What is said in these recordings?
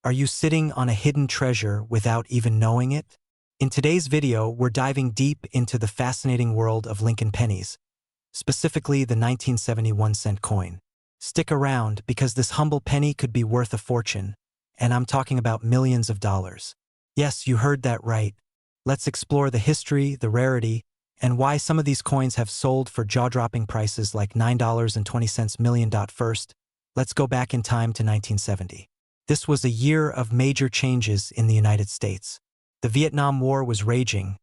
Are you sitting on a hidden treasure without even knowing it? In today's video, we're diving deep into the fascinating world of Lincoln pennies, specifically the 1971 cent coin. Stick around because this humble penny could be worth a fortune, and I'm talking about millions of dollars. Yes, you heard that right. Let's explore the history, the rarity, and why some of these coins have sold for jaw-dropping prices like $9.20 million. First, let's go back in time to 1970. This was a year of major changes in the United States. The Vietnam War was raging,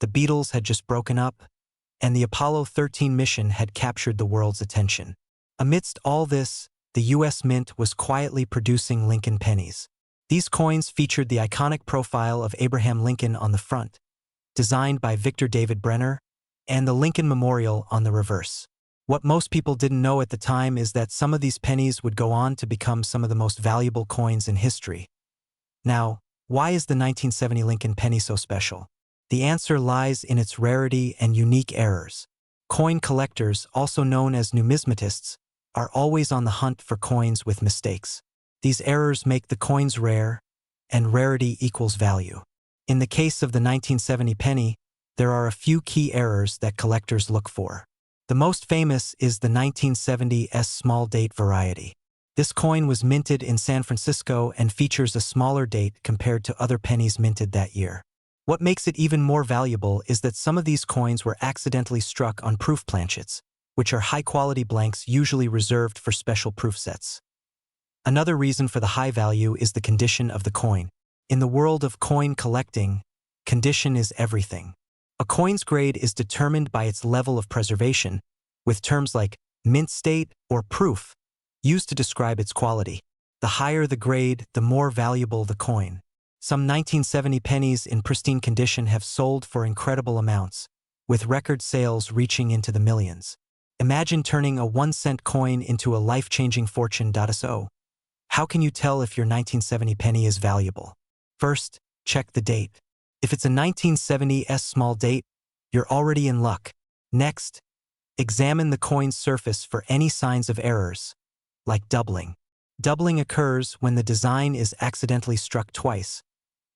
the Beatles had just broken up, and the Apollo 13 mission had captured the world's attention. Amidst all this, the U.S. Mint was quietly producing Lincoln pennies. These coins featured the iconic profile of Abraham Lincoln on the front, designed by Victor David Brenner, and the Lincoln Memorial on the reverse. What most people didn't know at the time is that some of these pennies would go on to become some of the most valuable coins in history. Now, why is the 1970 Lincoln penny so special? The answer lies in its rarity and unique errors. Coin collectors, also known as numismatists, are always on the hunt for coins with mistakes. These errors make the coins rare, and rarity equals value. In the case of the 1970 penny, there are a few key errors that collectors look for. The most famous is the 1970s small date variety. This coin was minted in San Francisco and features a smaller date compared to other pennies minted that year. What makes it even more valuable is that some of these coins were accidentally struck on proof planchets, which are high-quality blanks usually reserved for special proof sets. Another reason for the high value is the condition of the coin. In the world of coin collecting, condition is everything. A coin's grade is determined by its level of preservation, with terms like mint state or proof used to describe its quality. The higher the grade, the more valuable the coin. Some 1970 pennies in pristine condition have sold for incredible amounts, with record sales reaching into the millions. Imagine turning a 1-cent coin into a life-changing fortune. So, how can you tell if your 1970 penny is valuable? First, check the date. If it's a 1970s small date, you're already in luck. Next, examine the coin's surface for any signs of errors, like doubling. Doubling occurs when the design is accidentally struck twice,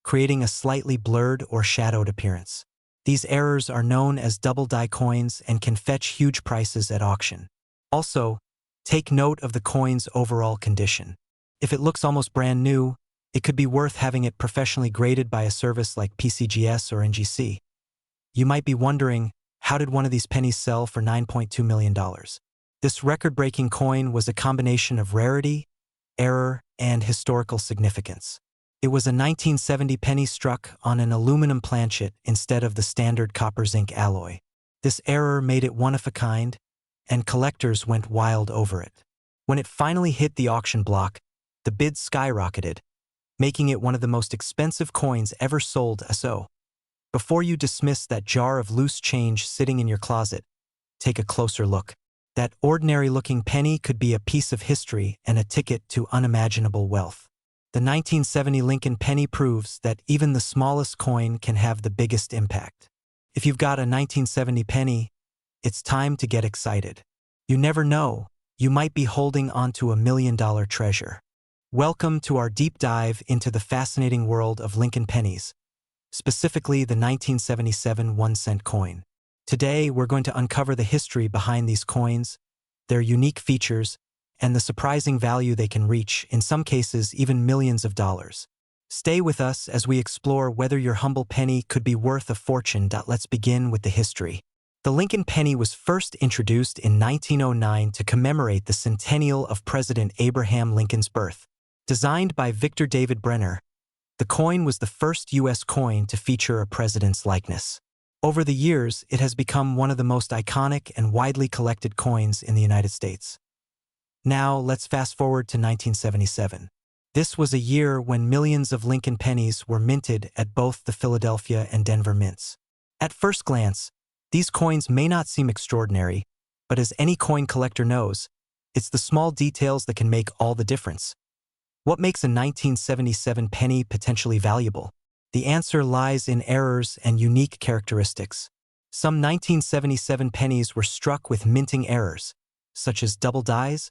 creating a slightly blurred or shadowed appearance. These errors are known as double-die coins and can fetch huge prices at auction. Also, take note of the coin's overall condition. If it looks almost brand new, it could be worth having it professionally graded by a service like PCGS or NGC. You might be wondering, how did one of these pennies sell for $9.2 million? This record-breaking coin was a combination of rarity, error, and historical significance. It was a 1970 penny struck on an aluminum planchet instead of the standard copper-zinc alloy. This error made it one of a kind, and collectors went wild over it. When it finally hit the auction block, the bid skyrocketed, making it one of the most expensive coins ever sold. So, before you dismiss that jar of loose change sitting in your closet, take a closer look. That ordinary-looking penny could be a piece of history and a ticket to unimaginable wealth. The 1970 Lincoln penny proves that even the smallest coin can have the biggest impact. If you've got a 1970 penny, it's time to get excited. You never know, you might be holding onto $1 million treasure. Welcome to our deep dive into the fascinating world of Lincoln pennies, specifically the 1977 1-cent coin. Today, we're going to uncover the history behind these coins, their unique features, and the surprising value they can reach, in some cases even millions of dollars. Stay with us as we explore whether your humble penny could be worth a fortune. Let's begin with the history. The Lincoln penny was first introduced in 1909 to commemorate the centennial of President Abraham Lincoln's birth. Designed by Victor David Brenner, the coin was the first U.S. coin to feature a president's likeness. Over the years, it has become one of the most iconic and widely collected coins in the United States. Now, let's fast forward to 1977. This was a year when millions of Lincoln pennies were minted at both the Philadelphia and Denver mints. At first glance, these coins may not seem extraordinary, but as any coin collector knows, it's the small details that can make all the difference. What makes a 1977 penny potentially valuable? The answer lies in errors and unique characteristics. Some 1977 pennies were struck with minting errors, such as double dies,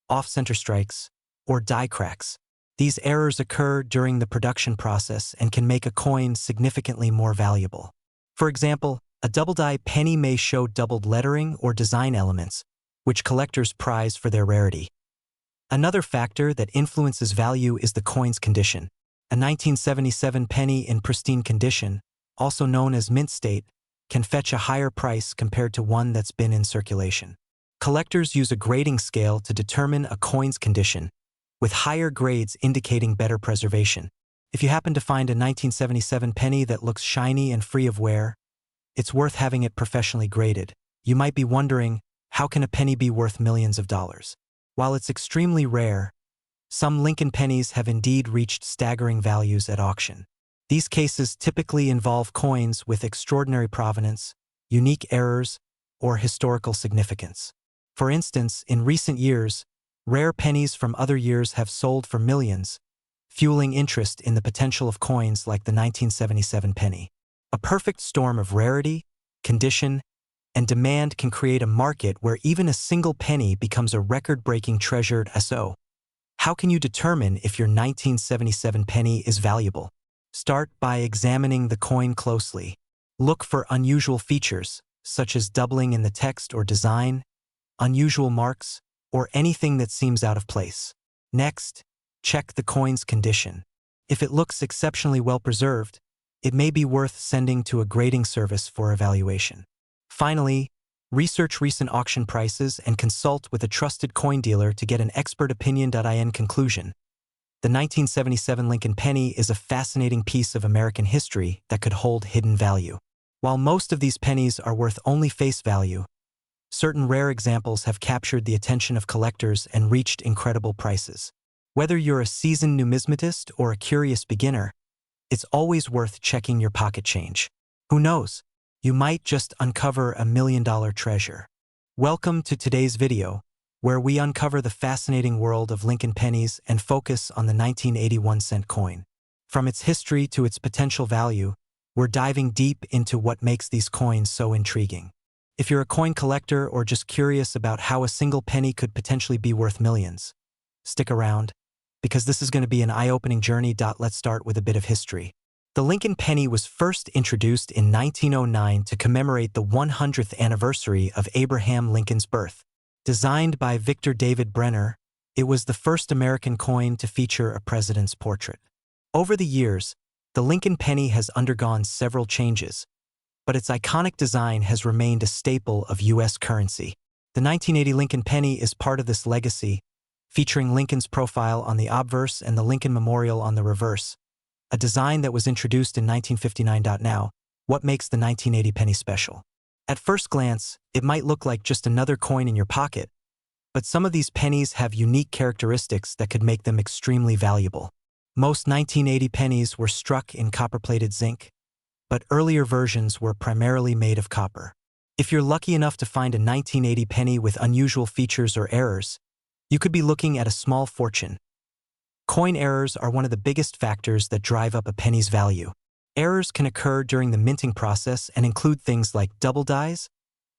off-center strikes, or die cracks. These errors occur during the production process and can make a coin significantly more valuable. For example, a double-die penny may show doubled lettering or design elements, which collectors prize for their rarity. Another factor that influences value is the coin's condition. A 1977 penny in pristine condition, also known as mint state, can fetch a higher price compared to one that's been in circulation. Collectors use a grading scale to determine a coin's condition, with higher grades indicating better preservation. If you happen to find a 1977 penny that looks shiny and free of wear, it's worth having it professionally graded. You might be wondering, how can a penny be worth millions of dollars? While it's extremely rare, some Lincoln pennies have indeed reached staggering values at auction. These cases typically involve coins with extraordinary provenance, unique errors, or historical significance. For instance, in recent years, rare pennies from other years have sold for millions, fueling interest in the potential of coins like the 1977 penny. A perfect storm of rarity, condition, and demand can create a market where even a single penny becomes a record-breaking treasured SO. How can you determine if your 1977 penny is valuable? Start by examining the coin closely. Look for unusual features, such as doubling in the text or design, unusual marks, or anything that seems out of place. Next, check the coin's condition. If it looks exceptionally well preserved, it may be worth sending to a grading service for evaluation. Finally, research recent auction prices and consult with a trusted coin dealer to get an expert opinion.in conclusion. The 1977 Lincoln penny is a fascinating piece of American history that could hold hidden value. While most of these pennies are worth only face value, certain rare examples have captured the attention of collectors and reached incredible prices. Whether you're a seasoned numismatist or a curious beginner, it's always worth checking your pocket change. Who knows? You might just uncover a million-dollar treasure. Welcome to today's video, where we uncover the fascinating world of Lincoln pennies and focus on the 1981-cent coin. From its history to its potential value, we're diving deep into what makes these coins so intriguing. If you're a coin collector or just curious about how a single penny could potentially be worth millions, stick around, because this is going to be an eye-opening journey. Let's start with a bit of history. The Lincoln penny was first introduced in 1909 to commemorate the 100th anniversary of Abraham Lincoln's birth. Designed by Victor David Brenner, it was the first American coin to feature a president's portrait. Over the years, the Lincoln penny has undergone several changes, but its iconic design has remained a staple of U.S. currency. The 1980 Lincoln penny is part of this legacy, featuring Lincoln's profile on the obverse and the Lincoln Memorial on the reverse, a design that was introduced in 1959. Now, what makes the 1980 penny special? At first glance, it might look like just another coin in your pocket, but some of these pennies have unique characteristics that could make them extremely valuable. Most 1980 pennies were struck in copper-plated zinc, but earlier versions were primarily made of copper. If you're lucky enough to find a 1980 penny with unusual features or errors, you could be looking at a small fortune. Coin errors are one of the biggest factors that drive up a penny's value. Errors can occur during the minting process and include things like double dies,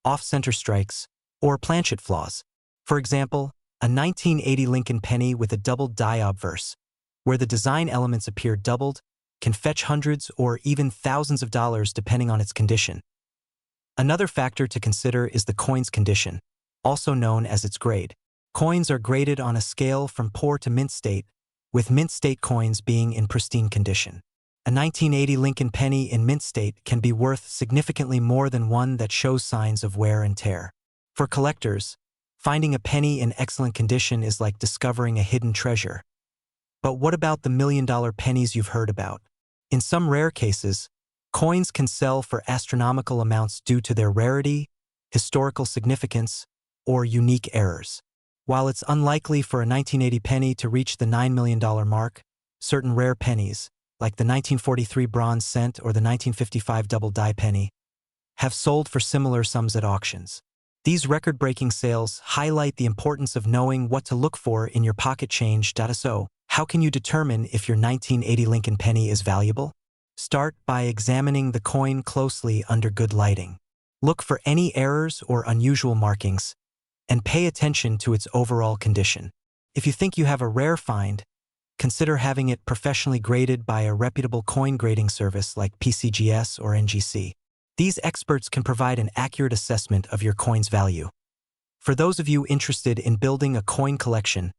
off-center strikes, or planchet flaws. For example, a 1980 Lincoln penny with a doubled die obverse, where the design elements appear doubled, can fetch hundreds or even thousands of dollars depending on its condition. Another factor to consider is the coin's condition, also known as its grade. Coins are graded on a scale from poor to mint state, with mint state coins being in pristine condition. A 1980 Lincoln penny in mint state can be worth significantly more than one that shows signs of wear and tear. For collectors, finding a penny in excellent condition is like discovering a hidden treasure. But what about the million-dollar pennies you've heard about? In some rare cases, coins can sell for astronomical amounts due to their rarity, historical significance, or unique errors. While it's unlikely for a 1980 penny to reach the $9 million mark, certain rare pennies, like the 1943 bronze cent or the 1955 double die penny, have sold for similar sums at auctions. These record-breaking sales highlight the importance of knowing what to look for in your pocket change. So, how can you determine if your 1980 Lincoln penny is valuable? Start by examining the coin closely under good lighting. Look for any errors or unusual markings, and pay attention to its overall condition. If you think you have a rare find, consider having it professionally graded by a reputable coin grading service like PCGS or NGC. These experts can provide an accurate assessment of your coin's value. For those of you interested in building a coin collection,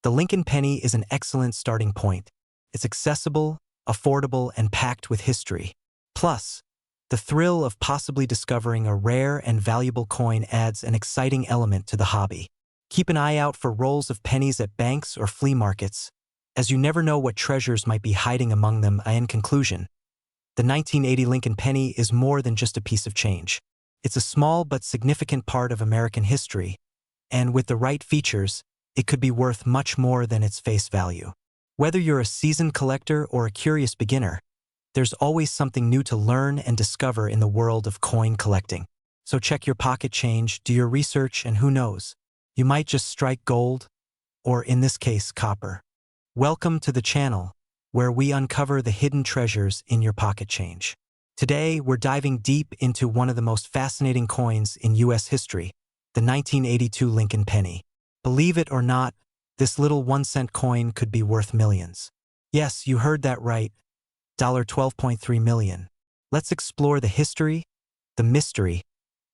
the Lincoln Penny is an excellent starting point. It's accessible, affordable, and packed with history. Plus, the thrill of possibly discovering a rare and valuable coin adds an exciting element to the hobby. Keep an eye out for rolls of pennies at banks or flea markets, as you never know what treasures might be hiding among them. In conclusion, the 1980 Lincoln Penny is more than just a piece of change. It's a small but significant part of American history, and with the right features, it could be worth much more than its face value. Whether you're a seasoned collector or a curious beginner, there's always something new to learn and discover in the world of coin collecting. So check your pocket change, do your research, and who knows, you might just strike gold, or in this case, copper. Welcome to the channel, where we uncover the hidden treasures in your pocket change. Today, we're diving deep into one of the most fascinating coins in U.S. history, the 1982 Lincoln Penny. Believe it or not, this little 1-cent coin could be worth millions. Yes, you heard that right, $12.3 million. Let's explore the history, the mystery,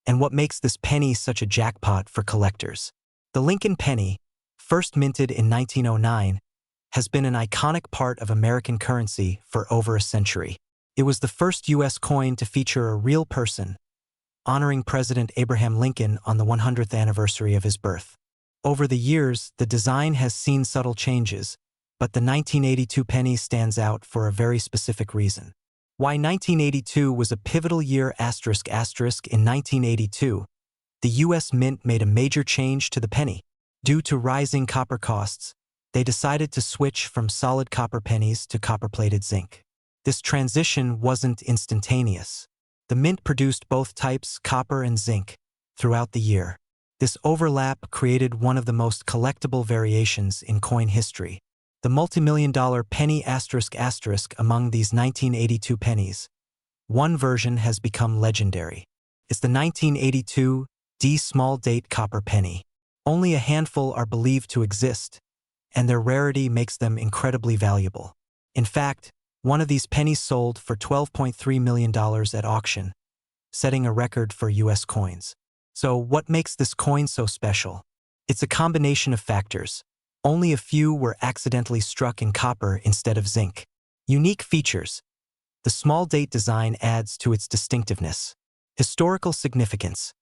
and what makes this penny such a jackpot for collectors. The Lincoln Penny, first minted in 1909, has been an iconic part of American currency for over a century. It was the first U.S. coin to feature a real person, honoring President Abraham Lincoln on the 100th anniversary of his birth. Over the years, the design has seen subtle changes, but the 1982 penny stands out for a very specific reason. Why 1982 was a pivotal year In 1982, the U.S. Mint made a major change to the penny. Due to rising copper costs, they decided to switch from solid copper pennies to copper-plated zinc. This transition wasn't instantaneous. The Mint produced both types, copper and zinc, throughout the year. This overlap created one of the most collectible variations in coin history. The multi-million-dollar penny ***. Among these 1982 pennies, one version has become legendary. It's the 1982 D small date copper penny. Only a handful are believed to exist, and their rarity makes them incredibly valuable. In fact, one of these pennies sold for $12.3 million at auction, setting a record for U.S. coins. So what makes this coin so special? It's a combination of factors. Only a few were accidentally struck in copper instead of zinc. Unique features. The small date design adds to its distinctiveness. Historical significance.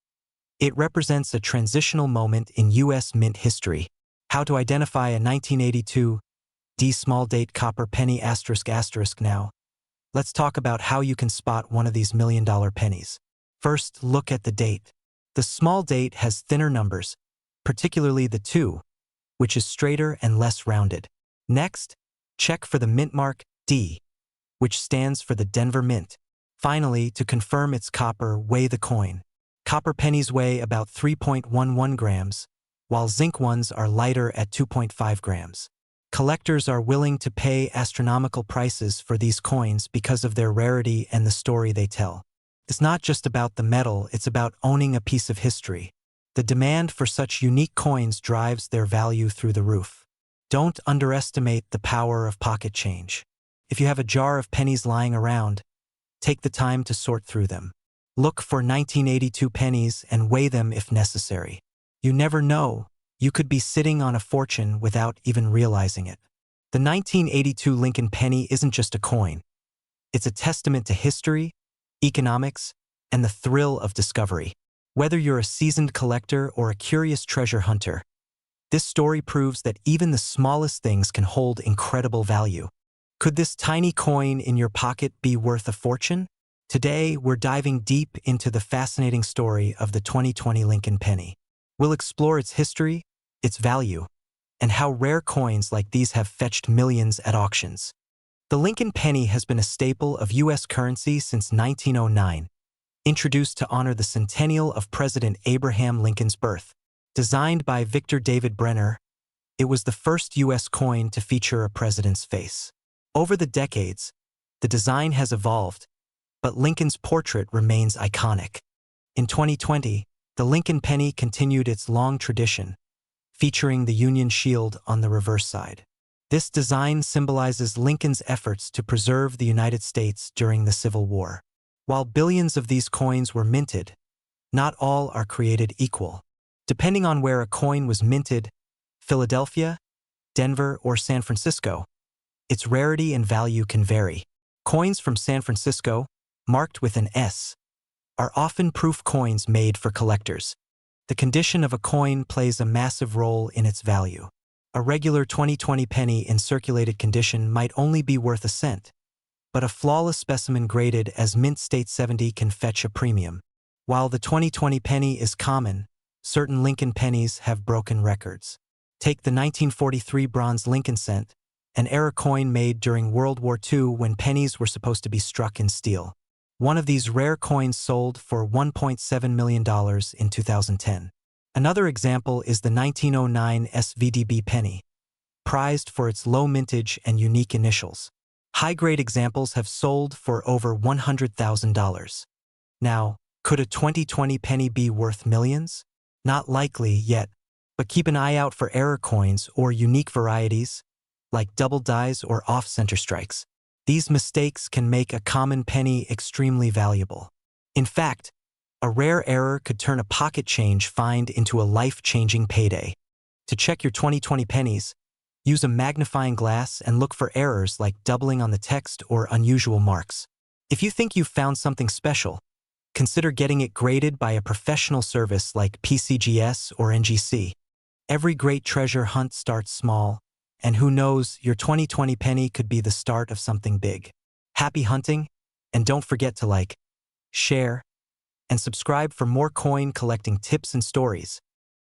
It represents a transitional moment in U.S. Mint history. How to identify a 1982 D small date copper penny ***. Now, let's talk about how you can spot one of these million-dollar pennies. First, look at the date. The small date has thinner numbers, particularly the 2, which is straighter and less rounded. Next, check for the mint mark D, which stands for the Denver Mint. Finally, to confirm it's copper, weigh the coin. Copper pennies weigh about 3.11 grams, while zinc ones are lighter at 2.5 grams. Collectors are willing to pay astronomical prices for these coins because of their rarity and the story they tell. It's not just about the metal, it's about owning a piece of history. The demand for such unique coins drives their value through the roof. Don't underestimate the power of pocket change. If you have a jar of pennies lying around, take the time to sort through them. Look for 1982 pennies and weigh them if necessary. You never know, you could be sitting on a fortune without even realizing it. The 1982 Lincoln Penny isn't just a coin. It's a testament to history, economics, and the thrill of discovery. Whether you're a seasoned collector or a curious treasure hunter, this story proves that even the smallest things can hold incredible value. Could this tiny coin in your pocket be worth a fortune? Today, we're diving deep into the fascinating story of the 2020 Lincoln Penny. We'll explore its history, its value, and how rare coins like these have fetched millions at auctions. The Lincoln Penny has been a staple of U.S. currency since 1909, introduced to honor the centennial of President Abraham Lincoln's birth. Designed by Victor David Brenner, it was the first U.S. coin to feature a president's face. Over the decades, the design has evolved, but Lincoln's portrait remains iconic. In 2020, the Lincoln Penny continued its long tradition, featuring the Union Shield on the reverse side. This design symbolizes Lincoln's efforts to preserve the United States during the Civil War. While billions of these coins were minted, not all are created equal. Depending on where a coin was minted, Philadelphia, Denver, or San Francisco, its rarity and value can vary. Coins from San Francisco, marked with an S, are often proof coins made for collectors. The condition of a coin plays a massive role in its value. A regular 2020 penny in circulated condition might only be worth a cent, but a flawless specimen graded as mint state 70 can fetch a premium. While the 2020 penny is common, certain Lincoln pennies have broken records. Take the 1943 bronze Lincoln cent, an era coin made during World War II when pennies were supposed to be struck in steel. One of these rare coins sold for $1.7 million in 2010. Another example is the 1909 SVDB penny, prized for its low mintage and unique initials. High-grade examples have sold for over $100,000. Now, could a 2020 penny be worth millions? Not likely yet, but keep an eye out for error coins or unique varieties, like double dies or off-center strikes. These mistakes can make a common penny extremely valuable. In fact, a rare error could turn a pocket change find into a life-changing payday. To check your 2020 pennies, use a magnifying glass and look for errors like doubling on the text or unusual marks. If you think you've found something special, consider getting it graded by a professional service like PCGS or NGC. Every great treasure hunt starts small, and who knows, your 2020 penny could be the start of something big. Happy hunting, and don't forget to like, share, and subscribe for more coin collecting tips and stories.